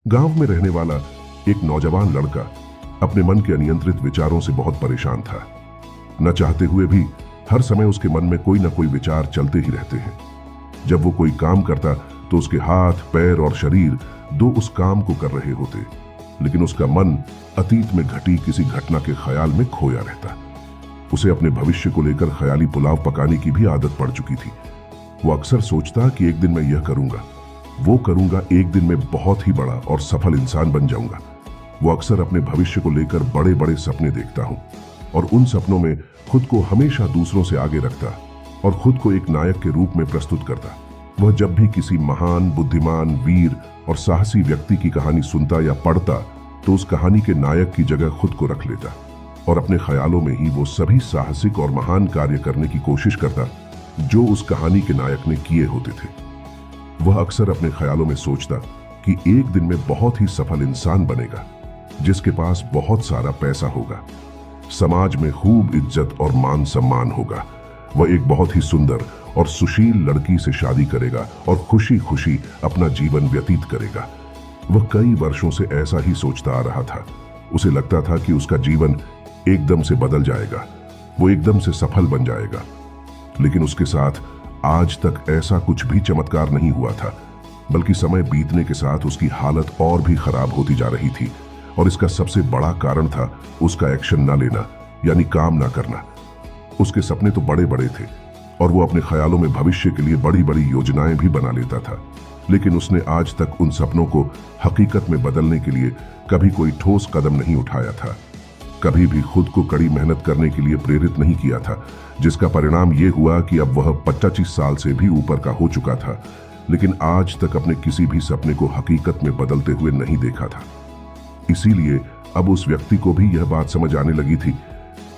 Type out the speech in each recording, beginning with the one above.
गांव में रहने वाला एक नौजवान लड़का अपने मन के अनियंत्रित विचारों से बहुत परेशान था। न चाहते हुए भी हर समय उसके मन में कोई ना कोई विचार चलते ही रहते हैं। जब वो कोई काम करता तो उसके हाथ, पैर और शरीर दो उस काम को कर रहे होते, लेकिन उसका मन अतीत में घटी किसी घटना के ख्याल में खोया रहता। उसे अपने भविष्य को लेकर ख्याली पुलाव पकाने की भी आदत पड़ चुकी थी। वो अक्सर सोचता कि एक दिन मैं यह करूंगा, वो करूंगा, एक दिन मैं बहुत ही बड़ा और सफल इंसान बन जाऊंगा। वो अक्सर अपने भविष्य को लेकर बड़े बड़े सपने देखता हूं और उन सपनों में खुद को हमेशा दूसरों से आगे रखता और खुद को एक नायक के रूप में प्रस्तुत करता। वह जब भी किसी महान, बुद्धिमान, वीर और साहसी व्यक्ति की कहानी सुनता या पढ़ता तो उस कहानी के नायक की जगह खुद को रख लेता और अपने ख्यालों में ही वो सभी साहसिक और महान कार्य करने की कोशिश करता जो उस कहानी के नायक ने किए होते थे। वह अक्सर अपने ख्यालों में सोचता कि एक दिन में बहुत ही सफल इंसान बनेगा जिसके पास बहुत सारा पैसा होगा, समाज में खूब इज्जत और मान सम्मान होगा। वह एक बहुत ही सुंदर और सुशील लड़की से शादी करेगा और खुशी खुशी अपना जीवन व्यतीत करेगा। वह कई वर्षों से ऐसा ही सोचता आ रहा था। उसे लगता था कि उसका जीवन एकदम से बदल जाएगा, वो एकदम से सफल बन जाएगा। लेकिन उसके साथ आज तक ऐसा कुछ भी चमत्कार नहीं हुआ था, बल्कि समय बीतने के साथ उसकी हालत और भी खराब होती जा रही थी। और इसका सबसे बड़ा कारण था उसका एक्शन न लेना, यानी काम ना करना। उसके सपने तो बड़े बड़े थे और वो अपने ख्यालों में भविष्य के लिए बड़ी बड़ी योजनाएं भी बना लेता था, लेकिन उसने आज तक उन सपनों को हकीकत में बदलने के लिए कभी कोई ठोस कदम नहीं उठाया था। कभी भी खुद को कड़ी मेहनत करने के लिए प्रेरित नहीं किया था, जिसका परिणाम यह हुआ कि अब वह 25 साल से भी ऊपर का हो चुका था, लेकिन आज तक अपने किसी भी सपने को हकीकत में बदलते हुए नहीं देखा था। इसीलिए अब उस व्यक्ति को भी यह बात समझ आने लगी थी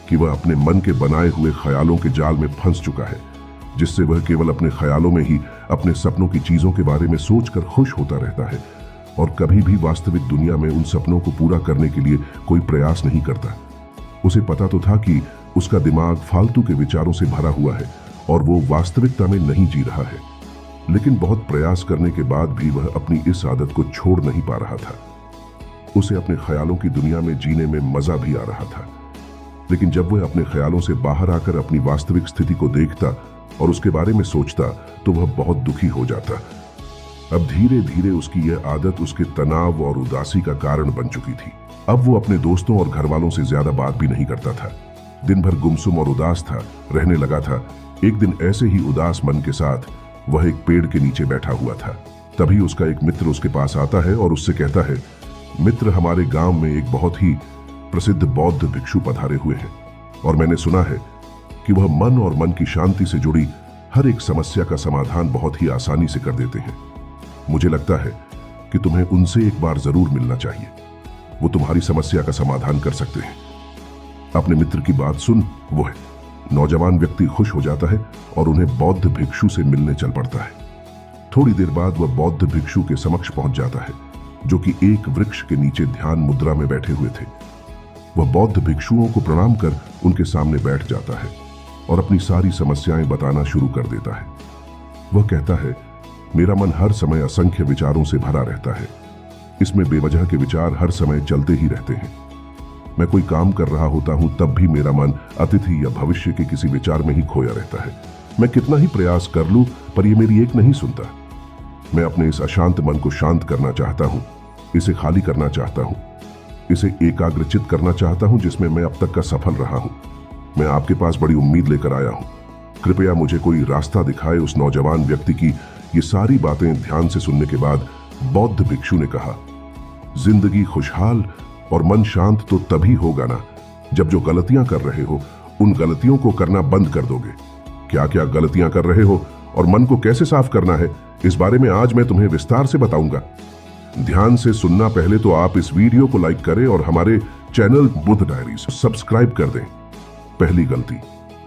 कि वह अपने मन के बनाए हुए ख्यालों के जाल में फंस चुका है, जिससे वह केवल अपने ख्यालों में ही अपने सपनों की चीजों के बारे में सोचकर खुश होता रहता है और कभी भी वास्तविक दुनिया में उन सपनों को पूरा करने के लिए कोई प्रयास नहीं करता। उसे पता तो था कि उसका दिमाग फालतू के विचारों से भरा हुआ है और वो वास्तविकता में नहीं जी रहा है, लेकिन बहुत प्रयास करने के बाद भी वह अपनी इस आदत को छोड़ नहीं पा रहा था। उसे अपने ख्यालों की दुनिया में जीने में मजा भी आ रहा था, लेकिन जब वह अपने ख्यालों से बाहर आकर अपनी वास्तविक स्थिति को देखता और उसके बारे में सोचता तो वह बहुत दुखी हो जाता। अब धीरे धीरे उसकी यह आदत उसके तनाव और उदासी का कारण बन चुकी थी। अब वो अपने दोस्तों और घर वालों से ज्यादा बात भी नहीं करता था। दिन भर गुमसुम और उदास था, रहने लगा था। एक दिन ऐसे ही उदास मन के साथ वह एक पेड़ के नीचे बैठा हुआ था। तभी उसका एक मित्र उसके पास आता है और उससे कहता है, मित्र, हमारे गांव में एक बहुत ही प्रसिद्ध बौद्ध भिक्षु पधारे हुए हैं और मैंने सुना है कि वह मन और मन की शांति से जुड़ी हर एक समस्या का समाधान बहुत ही आसानी से कर देते हैं। मुझे लगता है कि तुम्हें उनसे एक बार जरूर मिलना चाहिए, वो तुम्हारी समस्या का समाधान कर सकते हैं। अपने मित्र की बात सुन वो नौजवान व्यक्ति खुश हो जाता है और उन्हें बौद्ध भिक्षु से मिलने चल पड़ता है। थोड़ी देर बाद वह बौद्ध भिक्षु के समक्ष पहुंच जाता है, जो कि एक वृक्ष के नीचे ध्यान मुद्रा में बैठे हुए थे। वह बौद्ध भिक्षुओं को प्रणाम कर उनके सामने बैठ जाता है और अपनी सारी समस्याएं बताना शुरू कर देता है। वह कहता है, मेरा मन हर समय असंख्य विचारों से भरा रहता है। इसमें बेवजह के विचार हर समय चलते ही रहते हैं। मैं कोई काम कर रहा होता हूं तब भी मेरा मन अतीत या भविष्य के किसी विचार में ही खोया रहता है। मैं कितना ही प्रयास कर लूं पर यह मेरी एक नहीं सुनता। मैं अपने इस अशांत मन को शांत करना चाहता हूं, इसे खाली करना चाहता हूं, इसे एकाग्रचित करना चाहता हूं जिसमें मैं अब तक का सफल रहा हूं। मैं आपके पास बड़ी उम्मीद लेकर आया हूं, कृपया मुझे कोई रास्ता दिखाए। उस नौजवान व्यक्ति की ये सारी बातें ध्यान से सुनने के बाद बौद्ध भिक्षु ने कहा, जिंदगी खुशहाल और मन शांत तो तभी होगा ना जब जो गलतियां कर रहे हो उन गलतियों को करना बंद कर दोगे। क्या क्या गलतियां कर रहे हो और मन को कैसे साफ करना है, इस बारे में आज मैं तुम्हें विस्तार से बताऊंगा। ध्यान से सुनना। पहले तो आप इस वीडियो को लाइक करें और हमारे चैनल बुद्ध डायरीज सब्सक्राइब कर दें। पहली गलती,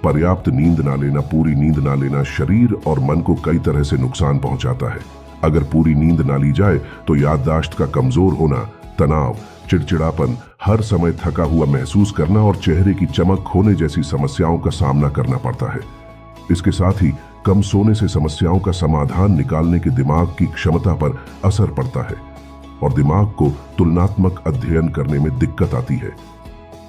पर्याप्त नींद ना लेना। पूरी नींद ना लेना शरीर और मन को कई तरह से नुकसान पहुंचाता है। अगर पूरी नींद ना ली जाए तो याददाश्त का कमजोर होना, तनाव, चिड़चिड़ापन, हर समय थका हुआ महसूस करना और चेहरे की चमक खोने जैसी समस्याओं का सामना करना पड़ता है। इसके साथ ही कम सोने से समस्याओं का समाधान निकालने के दिमाग की क्षमता पर असर पड़ता है। और दिमाग को तुलनात्मक अध्ययन करने में दिक्कत आती है।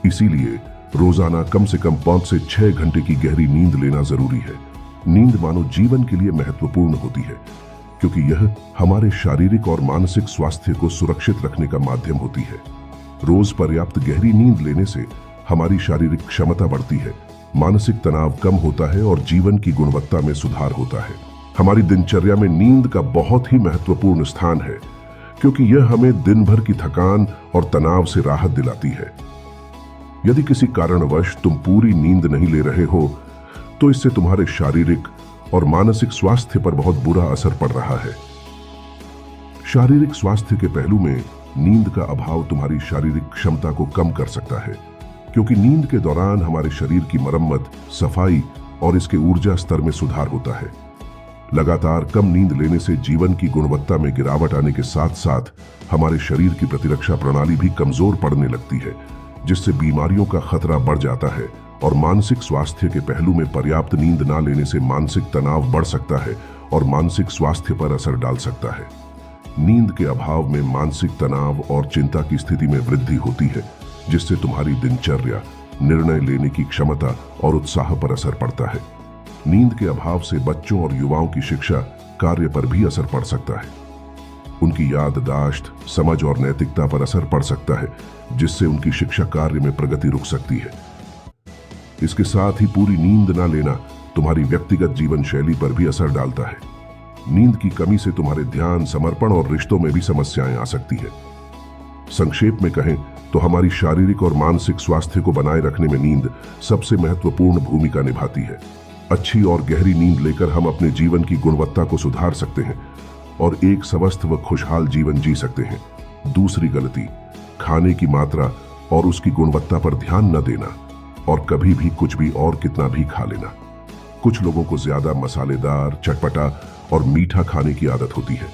इसीलिए रोजाना कम से कम 5 से 6 घंटे की गहरी नींद लेना जरूरी है। नींद मानव जीवन के लिए महत्वपूर्ण होती है क्योंकि यह हमारे शारीरिक और मानसिक स्वास्थ्य को सुरक्षित रखने का माध्यम होती है। रोज पर्याप्त गहरी नींद लेने से हमारी शारीरिक क्षमता बढ़ती है, मानसिक तनाव कम होता है और जीवन की गुणवत्ता में सुधार होता है। हमारी दिनचर्या में नींद का बहुत ही महत्वपूर्ण स्थान है क्योंकि यह हमें दिन भर की थकान और तनाव से राहत दिलाती है। यदि किसी कारणवश तुम पूरी नींद नहीं ले रहे हो तो इससे तुम्हारे शारीरिक और मानसिक स्वास्थ्य पर बहुत बुरा असर पड़ रहा है। शारीरिक स्वास्थ्य के पहलू में नींद का अभाव तुम्हारी शारीरिक क्षमता को कम कर सकता है क्योंकि नींद के दौरान हमारे शरीर की मरम्मत, सफाई और इसके ऊर्जा स्तर में सुधार होता है। लगातार कम नींद लेने से जीवन की गुणवत्ता में गिरावट आने के साथ साथ हमारे शरीर की प्रतिरक्षा प्रणाली भी कमजोर पड़ने लगती है, जिससे बीमारियों का खतरा बढ़ जाता है। और मानसिक स्वास्थ्य के पहलू में पर्याप्त नींद ना लेने से मानसिक तनाव बढ़ सकता है और मानसिक स्वास्थ्य पर असर डाल सकता है। नींद के अभाव में मानसिक तनाव और चिंता की स्थिति में वृद्धि होती है, जिससे तुम्हारी दिनचर्या, निर्णय लेने की क्षमता और उत्साह पर असर पड़ता है। नींद के अभाव से बच्चों और युवाओं की शिक्षा कार्य पर भी असर पड़ सकता है। उनकी याददाश्त, समझ और नैतिकता पर असर पड़ सकता है, जिससे उनकी शिक्षा कार्य में प्रगति रुक सकती है। इसके साथ ही पूरी नींद ना लेना तुम्हारी व्यक्तिगत जीवन शैली पर भी असर डालता है। नींद की कमी से तुम्हारे ध्यान, समर्पण और रिश्तों में भी समस्याएं आ सकती है। संक्षेप में कहें तो हमारी शारीरिक और मानसिक स्वास्थ्य को बनाए रखने में नींद सबसे महत्वपूर्ण भूमिका निभाती है। अच्छी और गहरी नींद लेकर हम अपने जीवन की गुणवत्ता को सुधार सकते हैं और एक स्वस्थ व खुशहाल जीवन जी सकते हैं। दूसरी गलती, खाने की मात्रा और उसकी गुणवत्ता पर ध्यान न देना और कभी भी कुछ भी और कितना भी खा लेना। कुछ लोगों को ज्यादा मसालेदार, चटपटा और मीठा खाने की आदत होती है।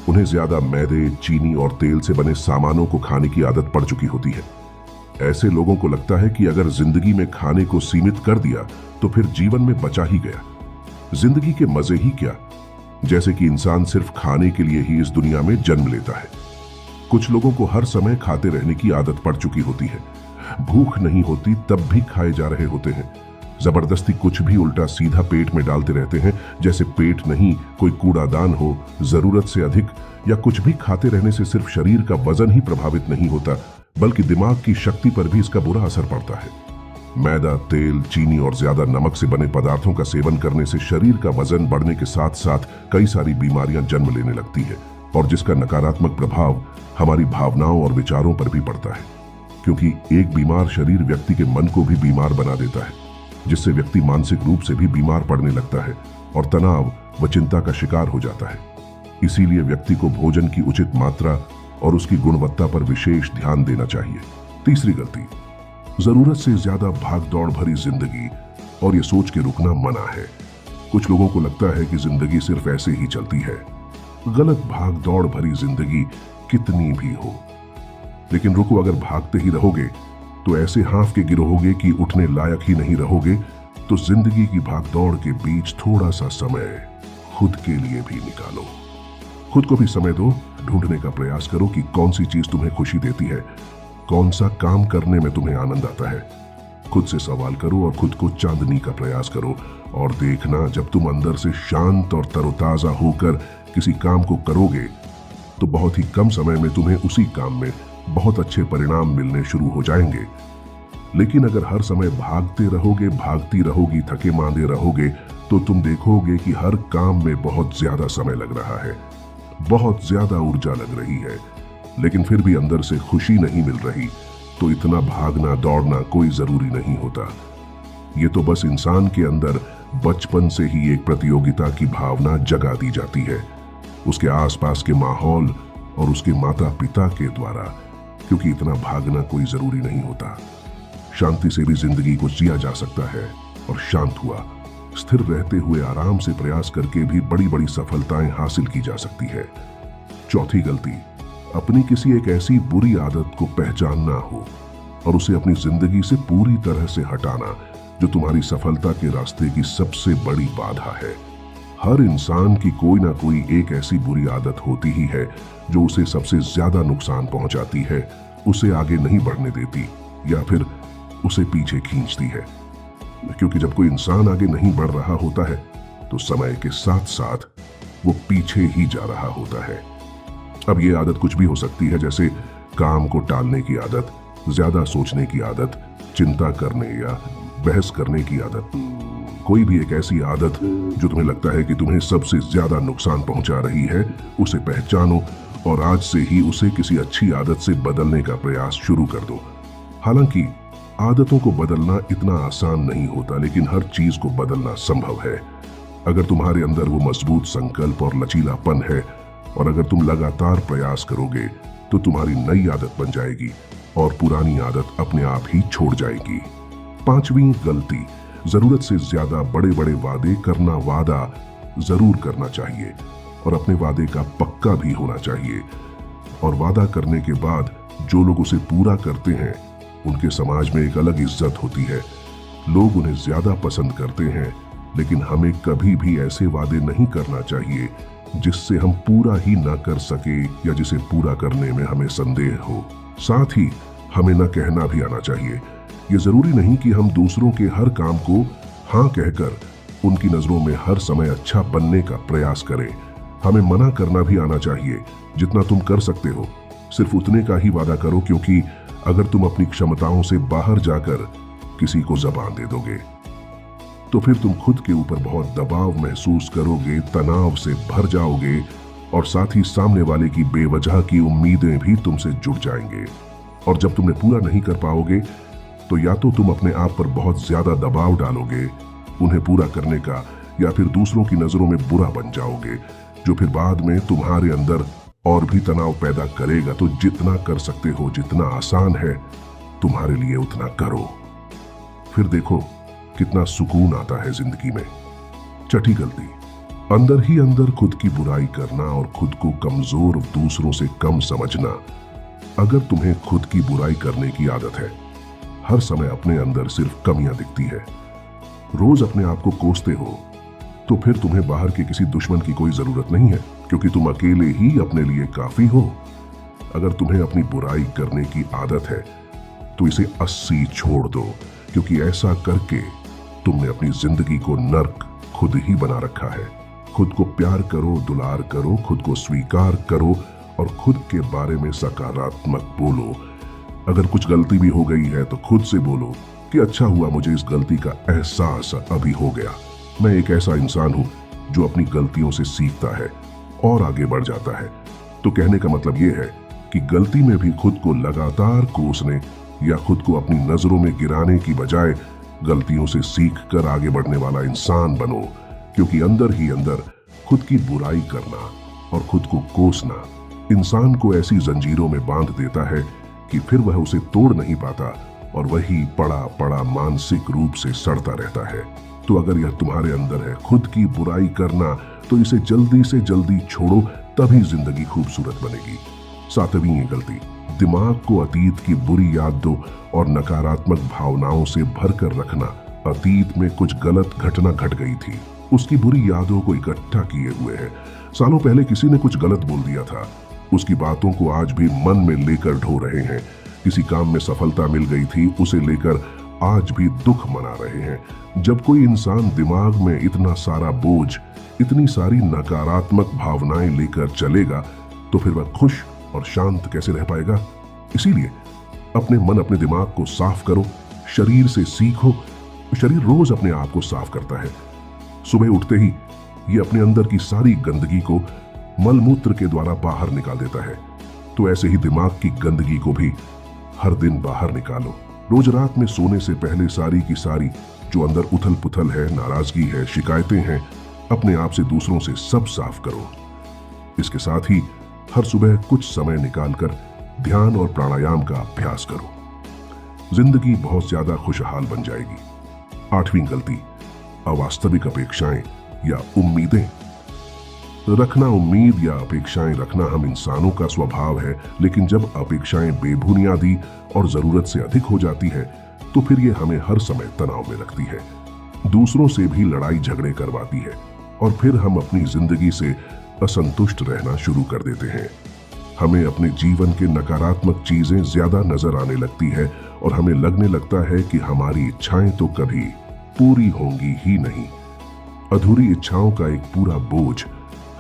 उन्हें ज्यादा मैदे, चीनी और तेल से बने सामानों को खाने की आदत पड़ चुकी होती है। ऐसे लोगों को लगता है कि अगर जिंदगी में खाने को सीमित कर दिया तो फिर जीवन में बचा ही गया। जिंदगी के मजे ही क्या, जैसे कि इंसान सिर्फ खाने के लिए ही इस दुनिया में जन्म लेता है। कुछ लोगों को हर समय खाते रहने की आदत पड़ चुकी होती है। भूख नहीं होती तब भी खाए जा रहे होते हैं। जबरदस्ती कुछ भी उल्टा सीधा पेट में डालते रहते हैं, जैसे पेट नहीं कोई कूड़ादान हो। जरूरत से अधिक या कुछ भी खाते रहने से सिर्फ शरीर का वजन ही प्रभावित नहीं होता, बल्कि दिमाग की शक्ति पर भी इसका बुरा असर पड़ता है। मैदा, तेल, चीनी और ज्यादा नमक से बने पदार्थों का सेवन करने से शरीर का वजन बढ़ने के साथ साथ कई सारी बीमारियां जन्म लेने लगती है और जिसका नकारात्मक प्रभाव हमारी भावनाओं और विचारों पर भी पड़ता है, क्योंकि एक बीमार शरीर व्यक्ति के मन को भी बीमार बना देता है, जिससे व्यक्ति मानसिक रूप से भी बीमार पड़ने लगता है और तनाव व चिंता का शिकार हो जाता है। इसीलिए व्यक्ति को भोजन की उचित मात्रा और उसकी गुणवत्ता पर विशेष ध्यान देना चाहिए। तीसरी गलती, जरूरत से ज्यादा भागदौड़ भरी जिंदगी और ये सोच के रुकना मना है। कुछ लोगों को लगता है कि जिंदगी सिर्फ ऐसे ही चलती है। गलत। भागदौड़ भरी जिंदगी कितनी भी हो, लेकिन रुको, अगर भागते ही रहोगे तो ऐसे हांफ के गिरोगे कि उठने लायक ही नहीं रहोगे। तो जिंदगी की भागदौड़ के बीच थोड़ा सा समय खुद के लिए भी निकालो। खुद को भी समय दो। ढूंढने का प्रयास करो कि कौन सी चीज तुम्हें खुशी देती है, कौन सा काम करने में तुम्हें आनंद आता है। खुद से सवाल करो और खुद को चांदनी का प्रयास करो और देखना, जब तुम अंदर से शांत और तरोताजा होकर किसी काम को करोगे तो बहुत ही कम समय में तुम्हें उसी काम में बहुत अच्छे परिणाम मिलने शुरू हो जाएंगे। लेकिन अगर हर समय भागते रहोगे, भागती रहोगी, थके मांदे रहोगे, तो तुम देखोगे कि हर काम में बहुत ज्यादा समय लग रहा है, बहुत ज्यादा ऊर्जा लग रही है, लेकिन फिर भी अंदर से खुशी नहीं मिल रही। तो इतना भागना दौड़ना कोई जरूरी नहीं होता। ये तो बस इंसान के अंदर बचपन से ही एक प्रतियोगिता की भावना जगा दी जाती है, उसके आसपास के माहौल और उसके माता पिता के द्वारा, क्योंकि इतना भागना कोई जरूरी नहीं होता। शांति से भी जिंदगी को जिया जा सकता है और शांत हुआ, स्थिर रहते हुए आराम से प्रयास करके भी बड़ी बड़ी सफलताएं हासिल की जा सकती है। चौथी गलती, अपनी किसी एक ऐसी बुरी आदत को पहचानना हो और उसे अपनी जिंदगी से पूरी तरह से हटाना जो तुम्हारी सफलता के रास्ते की सबसे बड़ी बाधा है। हर इंसान की कोई ना कोई एक ऐसी बुरी आदत होती ही है जो उसे सबसे ज्यादा नुकसान पहुंचाती है, उसे आगे नहीं बढ़ने देती या फिर उसे पीछे खींचती है। क्योंकि जब कोई इंसान आगे नहीं बढ़ रहा होता है तो समय के साथ साथ वो पीछे ही जा रहा होता है। अब ये आदत कुछ भी हो सकती है, जैसे काम को टालने की आदत, ज्यादा सोचने की आदत, चिंता करने या बहस करने की आदत। कोई भी एक ऐसी आदत जो तुम्हें लगता है कि तुम्हें सबसे ज्यादा नुकसान पहुंचा रही है, उसे पहचानो और आज से ही उसे किसी अच्छी आदत से बदलने का प्रयास शुरू कर दो। हालांकि आदतों को बदलना इतना आसान नहीं होता, लेकिन हर चीज को बदलना संभव है अगर तुम्हारे अंदर वो मजबूत संकल्प और लचीलापन है, और अगर तुम लगातार प्रयास करोगे तो तुम्हारी नई आदत बन जाएगी और पुरानी आदत अपने आप ही छोड़ जाएगी। 5वीं गलती, जरूरत से ज्यादा बड़े बड़े वादे करना। वादा जरूर करना चाहिए और अपने वादे का पक्का भी होना चाहिए, और वादा करने के बाद जो लोग उसे पूरा करते हैं उनके समाज में एक अलग इज्जत होती है। लोग उन्हें ज्यादा पसंद करते हैं, लेकिन हमें कभी भी ऐसे वादे नहीं करना चाहिए जिससे हम पूरा ही ना कर सके या जिसे पूरा करने में हमें संदेह हो। साथ ही हमें न कहना भी आना चाहिए। ये जरूरी नहीं कि हम दूसरों के हर काम को हाँ कहकर उनकी नजरों में हर समय अच्छा बनने का प्रयास करें। हमें मना करना भी आना चाहिए। जितना तुम कर सकते हो सिर्फ उतने का ही वादा करो, क्योंकि अगर तुम अपनी क्षमताओं से बाहर जाकर किसी को जबान दे दोगे तो फिर तुम खुद के ऊपर बहुत दबाव महसूस करोगे, तनाव से भर जाओगे और साथ ही सामने वाले की बेवजह की उम्मीदें भी तुमसे जुड़ जाएंगे। और जब तुमने पूरा नहीं कर पाओगे तो या तो तुम अपने आप पर बहुत ज्यादा दबाव डालोगे उन्हें पूरा करने का, या फिर दूसरों की नजरों में बुरा बन जाओगे, जो फिर बाद में तुम्हारे अंदर और भी तनाव पैदा करेगा। तो जितना कर सकते हो, जितना आसान है तुम्हारे लिए, उतना करो। फिर देखो कितना सुकून आता है जिंदगी में। 6ठी गलती, अंदर ही अंदर खुद की बुराई करना और खुद को कमजोर दूसरों से कम समझना। अगर तुम्हें खुद की बुराई करने की आदत है, हर समय अपने अंदर सिर्फ कमियां दिखती है, रोज अपने आप को कोसते हो, तो फिर तुम्हें बाहर के किसी दुश्मन की कोई जरूरत नहीं है, क्योंकि तुम अकेले ही अपने लिए काफी हो। अगर तुम्हें अपनी बुराई करने की आदत है तो इसे 80 छोड़ दो, क्योंकि ऐसा करके तुमने अपनी जिंदगी को नर्क खुद ही बना रखा है। खुद को प्यार करो, दुलार करो, खुद को स्वीकार करो और खुद के बारे में सकारात्मक बोलो। अगर कुछ गलती भी हो गई है तो खुद से बोलो कि अच्छा हुआ मुझे इस गलती का एहसास अभी हो गया। मैं एक ऐसा इंसान हूं जो अपनी गलतियों से सीखता है और आगे बढ़ जाता है। तो कहने का मतलब यह है कि गलती में भी खुद को लगातार कोसने या खुद को अपनी नजरों में गिराने की बजाय गलतियों से सीख कर आगे बढ़ने वाला इंसान बनो, क्योंकि अंदर ही अंदर खुद की बुराई करना और खुद को कोसना इंसान को ऐसी जंजीरों में बांध देता है कि फिर वह उसे तोड़ नहीं पाता और वही पड़ा पड़ा मानसिक रूप से सड़ता रहता है। तो अगर यह तुम्हारे अंदर है खुद की बुराई करना, तो इसे जल्दी से जल्दी छोड़ो, तभी जिंदगी खूबसूरत बनेगी। 7वीं गलती, दिमाग को अतीत की बुरी यादों और नकारात्मक भावनाओं से भरकर रखना। अतीत में कुछ गलत घटना घट गई थी, उसकी बुरी यादों को इकट्ठा किए हुए है। सालों पहले किसी ने कुछ गलत बोल दिया था, उसकी बातों को आज भी मन में लेकर ढो रहे हैं। किसी काम में सफलता मिल गई थी, उसे लेकर आज भी दुख मना रहे हैं। जब कोई इंसान दिमाग में इतना सारा बोझ, इतनी सारी नकारात्मक भावनाएं लेकर चलेगा तो फिर वह खुश और शांत कैसे रह पाएगा। इसीलिए अपने मन, अपने दिमाग को साफ करो, शरीर से सीखो। शरीर रोज अपने आप को साफ करता है। सुबह उठते ही ये अपने अंदर की सारी गंदगी को मलमूत्र के द्वारा बाहर निकाल देता है। तो ऐसे ही दिमाग की गंदगी को भी हर दिन बाहर निकालो। रोज रात में सोने से पहले सारी की सारी जो अंदर उथल पुथल है, नाराजगी है, शिकायतें हैं, अपने आप से, दूसरों से सब साफ करो। इसके साथ ही हर सुबह कुछ समय निकालकर ध्यान और प्राणायाम का अभ्यास करो। जिंदगी बहुत ज्यादा खुशहाल बन जाएगी। 8वीं गलती, अवास्तविक अपेक्षाएं या उम्मीदें रखना। उम्मीद या अपेक्षाएं रखना हम इंसानों का स्वभाव है, लेकिन जब अपेक्षाएं बेबुनियादी और जरूरत से अधिक हो जाती है तो फिर ये हमें हर समय तनाव में रखती है, दूसरों से भी लड़ाई झगड़े करवाती है और फिर हम अपनी जिंदगी से असंतुष्ट रहना शुरू कर देते हैं। हमें अपने जीवन के नकारात्मक चीजें ज्यादा नजर आने लगती है और हमें लगने लगता है कि हमारी इच्छाएं तो कभी पूरी होंगी ही नहीं। अधूरी इच्छाओं का एक पूरा बोझ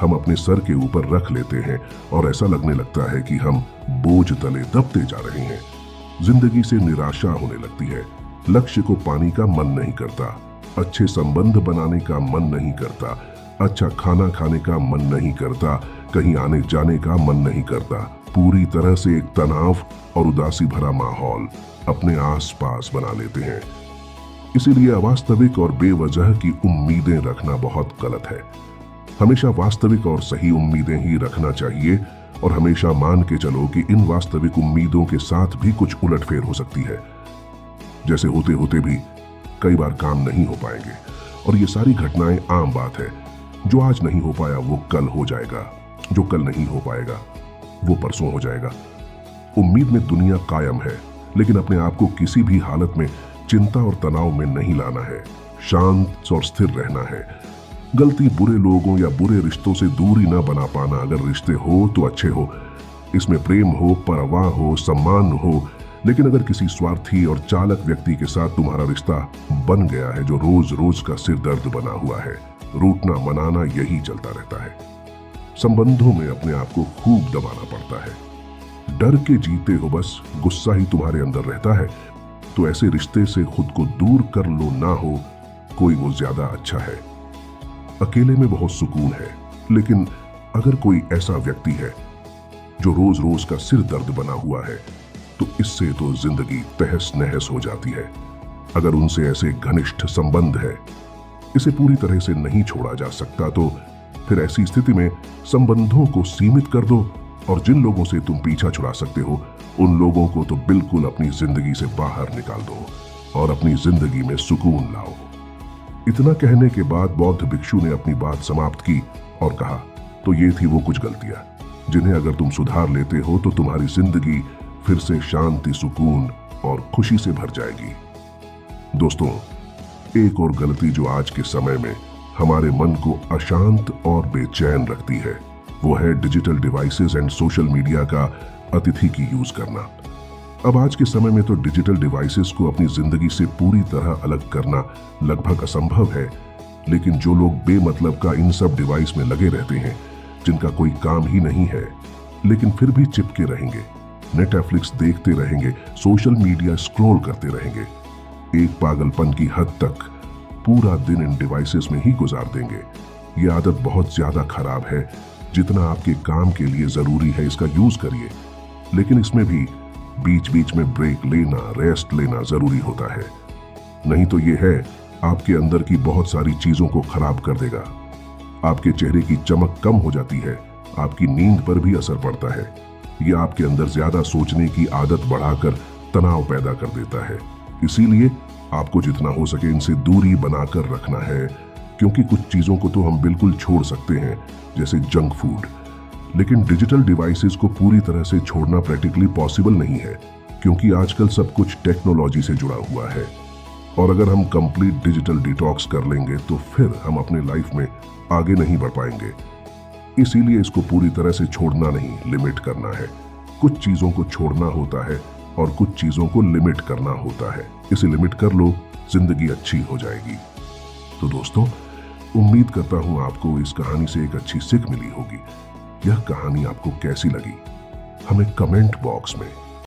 हम अपने सर के ऊपर रख लेते हैं और ऐसा लगने लगता है कि हम बोझ तले दबते जा रहे हैं। जिंदगी से निराशा होने लगती है, लक्ष्य को पाने का मन नहीं करता, अच्छे संबंध बनाने का मन नहीं करता, अच्छा खाना खाने का मन नहीं करता, कहीं आने जाने का मन नहीं करता। पूरी तरह से एक तनाव और उदासी भरा माहौल अपने आसपास बना लेते हैं। इसीलिए अवास्तविक और बेवजह की उम्मीदें रखना बहुत गलत है। हमेशा वास्तविक और सही उम्मीदें ही रखना चाहिए और हमेशा मान के चलो कि इन वास्तविक उम्मीदों के साथ भी कुछ उलटफेर हो सकती है। जैसे होते होते भी कई बार काम नहीं हो पाएंगे और ये सारी घटनाएं आम बात है। जो आज नहीं हो पाया वो कल हो जाएगा, जो कल नहीं हो पाएगा वो परसों हो जाएगा। उम्मीद में दुनिया कायम है, लेकिन अपने आप को किसी भी हालत में चिंता और तनाव में नहीं लाना है। शांत और स्थिर रहना है। गलती बुरे लोगों या बुरे रिश्तों से दूरी न बना पाना। अगर रिश्ते हो तो अच्छे हो, इसमें प्रेम हो, परवाह हो, सम्मान हो, लेकिन अगर किसी स्वार्थी और चालक व्यक्ति के साथ तुम्हारा रिश्ता बन गया है जो रोज रोज का सिर दर्द बना हुआ है, रूठना मनाना यही चलता रहता है। संबंधों में अपने आप को खूब दबाना पड़ता है। डर के जीते हो, बस गुस्सा ही तुम्हारे अंदर रहता है, तो ऐसे रिश्ते से खुद को दूर कर लो ना हो कोई वो ज्यादा अच्छा है। अकेले में बहुत सुकून है, लेकिन अगर कोई ऐसा व्यक्ति है जो रोज रोज का सिर दर्द बना हुआ है तो इससे तो जिंदगी तहस नहस हो जाती है। अगर उनसे ऐसे घनिष्ठ संबंध है, इसे पूरी तरह से नहीं छोड़ा जा सकता, तो फिर ऐसी स्थिति में संबंधों को सीमित कर दो और जिन लोगों से तुम पीछा छुड़ा सकते हो उन लोगों को तो बिल्कुल अपनी जिंदगी से बाहर निकाल दो और अपनी जिंदगी में सुकून लाओ। इतना कहने के बाद बौद्ध भिक्षु ने अपनी बात समाप्त की और कहा, तो ये थी वो कुछ गलतियां जिन्हें अगर तुम सुधार लेते हो तो तुम्हारी जिंदगी फिर से शांति, सुकून और खुशी से भर जाएगी। दोस्तों, एक और गलती जो आज के समय में हमारे मन को अशांत और बेचैन रखती है वो है digital devices and social media का अतिथि की यूज करना। अब आज के समय में तो डिजिटल डिवाइसेस को अपनी जिंदगी से पूरी तरह अलग करना लगभग असंभव है, लेकिन जो लोग बेमतलब का इन सब डिवाइस में लगे रहते हैं, जिनका कोई काम ही नहीं है, लेकिन फिर भी चिपके रहेंगे, नेटफ्लिक्स देखते रहेंगे, सोशल मीडिया स्क्रॉल करते रहेंगे, एक पागलपन की हद तक पूरा दिन इन डिवाइसेस में ही गुजार देंगे। ये आदत बहुत ज्यादा खराब है। जितना आपके काम के लिए जरूरी है इसका यूज करिए, लेकिन इसमें भी बीच बीच में ब्रेक लेना, रेस्ट लेना जरूरी होता है। नहीं तो ये है आपके अंदर की बहुत सारी चीजों को खराब कर देगा। आपके चेहरे की चमक कम हो जाती है, आपकी नींद पर भी असर पड़ता है। ये आपके अंदर ज्यादा सोचने की आदत बढ़ाकर तनाव पैदा कर देता है। इसीलिए आपको जितना हो सके इनसे दूरी बनाकर रखना है, क्योंकि कुछ चीजों को तो हम बिल्कुल छोड़ सकते हैं, जैसे जंक फूड, लेकिन डिजिटल डिवाइसेस को पूरी तरह से छोड़ना प्रैक्टिकली पॉसिबल नहीं है, क्योंकि आजकल सब कुछ टेक्नोलॉजी से जुड़ा हुआ है। और अगर हम कंप्लीट डिजिटल डिटॉक्स कर लेंगे तो फिर हम अपने लाइफ में आगे नहीं बढ़ पाएंगे। इसीलिए इसको पूरी तरह से छोड़ना नहीं, लिमिट करना है। कुछ चीजों को छोड़ना होता है और कुछ चीजों को लिमिट करना होता है। इसे लिमिट कर लो, जिंदगी अच्छी हो जाएगी। तो दोस्तों, उम्मीद करता हूं आपको इस कहानी से एक अच्छी सीख मिली होगी। यह कहानी आपको कैसी लगी हमें कमेंट बॉक्स में